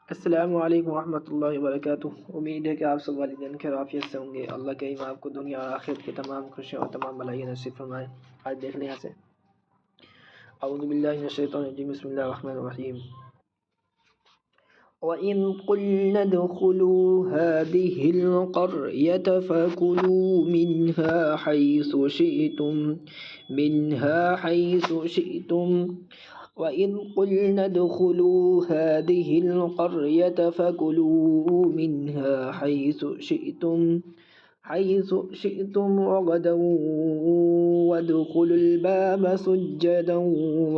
अस्सलामु अलैकुम वरहमतुल्लाहि वबरकातुहू। उम्मीद है कि आप सब वालिदैन खैर आफियत से होंगे। अल्लाह करीम आपको दुनिया और आखिरत की तमाम खुशियाँ और तमाम भलाइयाँ नसीब फरमाएँ। आज देख लें यहाँ से अऊज़ु बिल्लाहि मिनश शैतानिर रजीम बिस्मिल्लाहिर रहमानिर रहीम। वइन क़ुल्ना उदख़ुलू हाज़िहिल क़र्यत फ़कुलू मिन्हा हैसु शिअ्तुम वइज़ क़ुल्ना उदख़ुलू हाज़िहिल क़र्यत फ़कुलू मिन्हा हैसु शिअ्तुम रग़दन वद्ख़ुलुल बाब सुज्जदन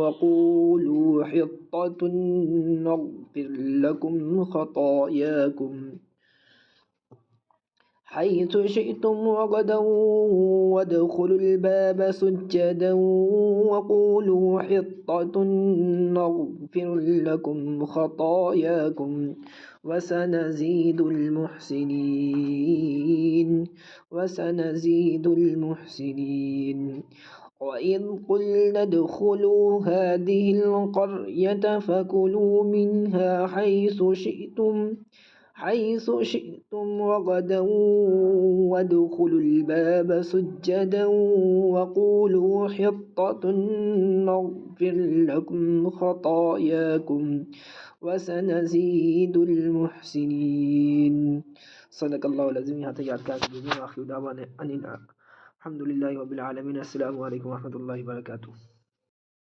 वक़ूलू हित्ततुन नग़फ़िर लकुम ख़तायाकुम حيث شئتم رغدا وادخلوا الباب سجدا وقولوا حطة نغفر لكم خطاياكم وسنزيد المحسنين وإذ قلنا ادخلوا هذه القرية فكلوا منها حيث شئتم رغدا وادخلوا الباب سجدا وقولوا حطة نغفر لكم خطاياكم وسنزيد المحسنين। सदक़ल्लाहुल अज़ीम। यहाँ तक याद कर आखिर दावाना अनिल अल्हम्दुलिल्लाहि रब्बिल आलमीन। अस्सलामु अलैकुम वरहमतुल्लाहि वबरकातुहू।